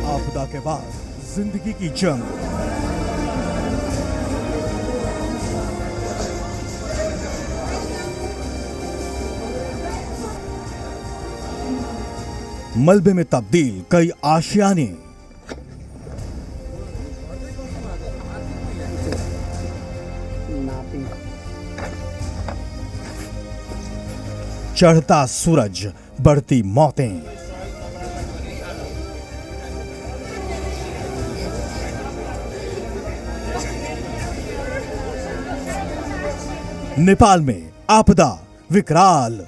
आपदा के बाद जिंदगी की जंग, मलबे में तब्दील कई आशियाने, चढ़ता सूरज, बढ़ती मौतें। नेपाल में आपदा विकराल।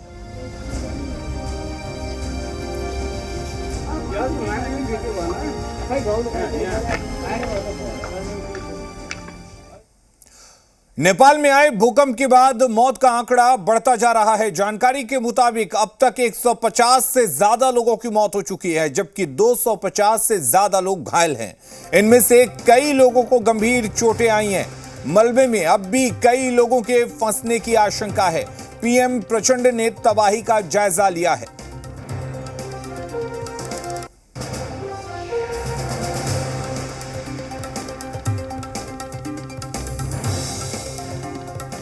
नेपाल में आए भूकंप के बाद मौत का आंकड़ा बढ़ता जा रहा है। जानकारी के मुताबिक अब तक 150 से ज्यादा लोगों की मौत हो चुकी है, जबकि 250 से ज्यादा लोग घायल हैं। इनमें से कई लोगों को गंभीर चोटें आई हैं। मलबे में अब भी कई लोगों के फंसने की आशंका है। पीएम प्रचंड ने तबाही का जायजा लिया है।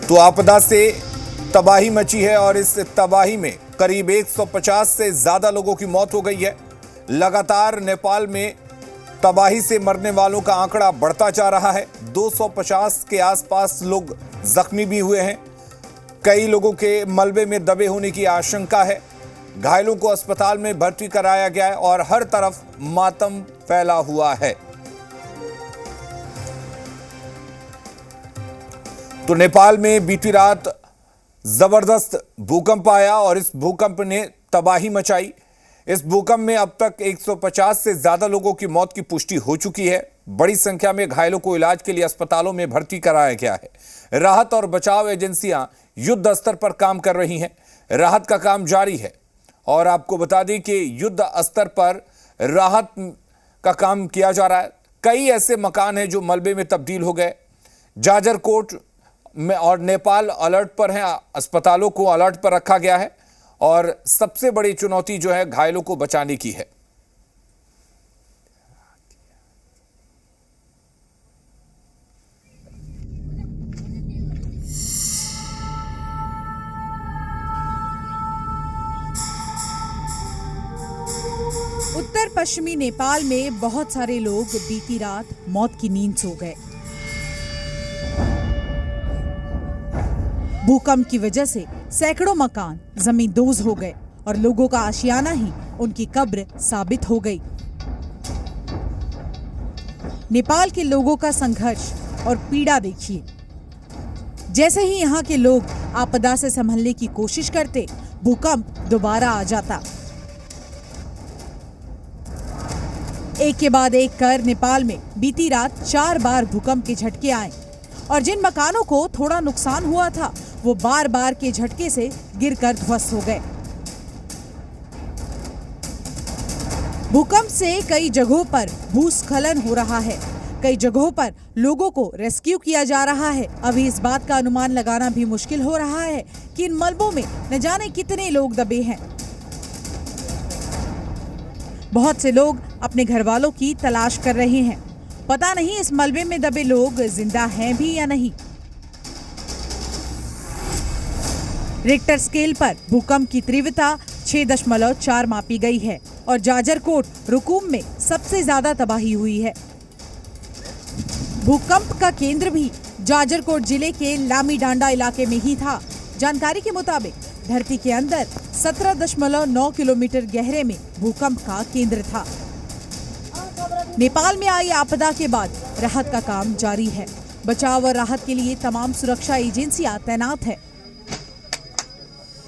तो आपदा से तबाही मची है और इस तबाही में करीब 150 से ज्यादा लोगों की मौत हो गई है। लगातार नेपाल में तबाही से मरने वालों का आंकड़ा बढ़ता जा रहा है। 250 के आसपास लोग जख्मी भी हुए हैं। कई लोगों के मलबे में दबे होने की आशंका है। घायलों को अस्पताल में भर्ती कराया गया है और हर तरफ मातम फैला हुआ है। तो नेपाल में बीती रात जबरदस्त भूकंप आया और इस भूकंप ने तबाही मचाई। इस भूकंप में अब तक 150 से ज्यादा लोगों की मौत की पुष्टि हो चुकी है। बड़ी संख्या में घायलों को इलाज के लिए अस्पतालों में भर्ती कराया गया है। राहत और बचाव एजेंसियां युद्ध स्तर पर काम कर रही हैं। राहत का काम जारी है और आपको बता दें कि युद्ध स्तर पर राहत का काम किया जा रहा है। कई ऐसे मकान हैं जो मलबे में तब्दील हो गए। जाजरकोट में और नेपाल अलर्ट पर हैं। अस्पतालों को अलर्ट पर रखा गया है और सबसे बड़ी चुनौती जो है घायलों को बचाने की है। उत्तर पश्चिमी नेपाल में बहुत सारे लोग बीती रात मौत की नींद सो गए। भूकंप की वजह से सैकड़ों मकान जमींदोज हो गए और लोगों का आशियाना ही उनकी कब्र साबित हो गई। नेपाल के लोगों का संघर्ष और पीड़ा देखिए। जैसे ही यहाँ के लोग आपदा से संभलने की कोशिश करते, भूकंप दोबारा आ जाता। एक के बाद एक कर नेपाल में बीती रात 4 बार भूकंप के झटके आए और जिन मकानों को थोड़ा नुकसान हुआ था वो बार बार के झटके से गिरकर ध्वस्त हो गए। भूकंप से कई जगहों पर भूस्खलन हो रहा है। कई जगहों पर लोगों को रेस्क्यू किया जा रहा है। अभी इस बात का अनुमान लगाना भी मुश्किल हो रहा है कि इन मलबों में न जाने कितने लोग दबे हैं। बहुत से लोग अपने घर वालों की तलाश कर रहे हैं। पता नहीं इस मलबे में दबे लोग जिंदा हैं भी या नहीं। रिक्टर स्केल पर भूकंप की तीव्रता 6.4 मापी गई है और जाजरकोट रुकुम में सबसे ज्यादा तबाही हुई है। भूकंप का केंद्र भी जाजरकोट जिले के लामीडांडा इलाके में ही था। जानकारी के मुताबिक धरती के अंदर 17.9 किलोमीटर गहरे में भूकंप का केंद्र था। नेपाल में आई आपदा के बाद राहत का काम जारी है। बचाव और राहत के लिए तमाम सुरक्षा एजेंसियां तैनात है।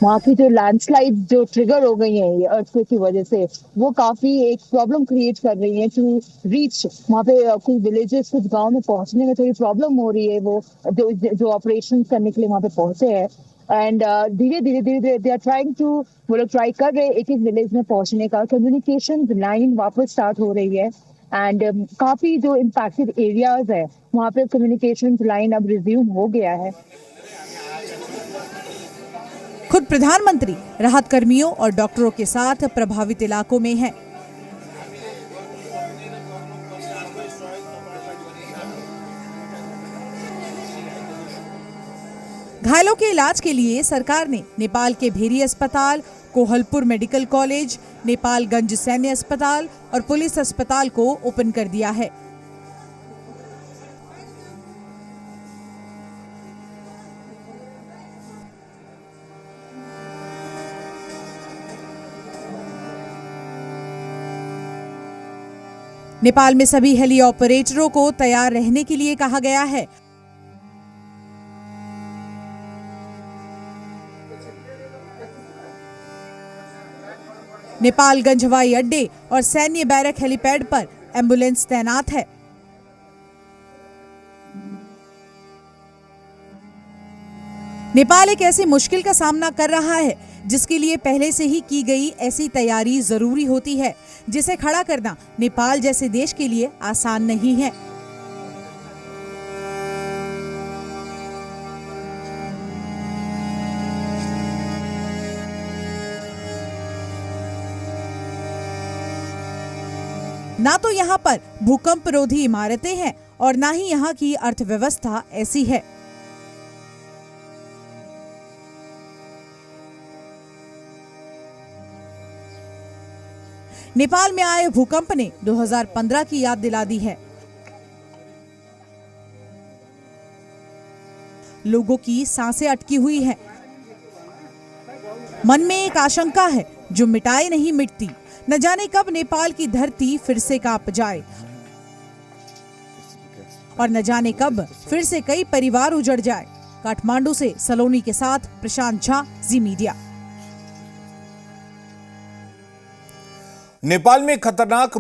वहाँ की जो लैंडस्लाइड जो ट्रिगर हो गई है अर्थक्वेक की वजह से, वो काफी एक प्रॉब्लम क्रिएट कर रही है टू रीच। वहाँ पे कुछ विलेजेस, कुछ गांव में पहुंचने में थोड़ी प्रॉब्लम हो रही है। वो जो ऑपरेशन करने के लिए वहाँ पे पहुंचे हैं एंड धीरे धीरे दे आर ट्राइंग टू, वो लोग ट्राई कर रहे हैं एक एक विलेज में पहुंचने का। कम्युनिकेशन लाइन वापस स्टार्ट हो रही है एंड काफी जो इम्पैक्टेड एरियाज है वहाँ पे कम्युनिकेशन लाइन अब रिज्यूम हो गया है। खुद प्रधानमंत्री राहत कर्मियों और डॉक्टरों के साथ प्रभावित इलाकों में हैं। घायलों के इलाज के लिए सरकार ने नेपाल के भेरी अस्पताल, कोहलपुर मेडिकल कॉलेज, नेपालगंज सैन्य अस्पताल और पुलिस अस्पताल को ओपन कर दिया है। नेपाल में सभी हेली ऑपरेटरों को तैयार रहने के लिए कहा गया है। नेपालगंज हवाई अड्डे और सैन्य बैरक हेलीपैड पर एम्बुलेंस तैनात है। नेपाल एक ऐसी मुश्किल का सामना कर रहा है जिसके लिए पहले से ही की गई ऐसी तैयारी जरूरी होती है, जिसे खड़ा करना नेपाल जैसे देश के लिए आसान नहीं है। ना तो यहाँ पर भूकंप रोधी इमारतें हैं और ना ही यहाँ की अर्थव्यवस्था ऐसी है। नेपाल में आए भूकंप ने 2015 की याद दिला दी है। लोगों की सांसें अटकी हुई हैं। मन में एक आशंका है जो मिटाए नहीं मिटती। न जाने कब नेपाल की धरती फिर से कांप जाए और न जाने कब फिर से कई परिवार उजड़ जाए। काठमांडू से सलोनी के साथ प्रशांत झा, जी मीडिया। नेपाल में खतरनाक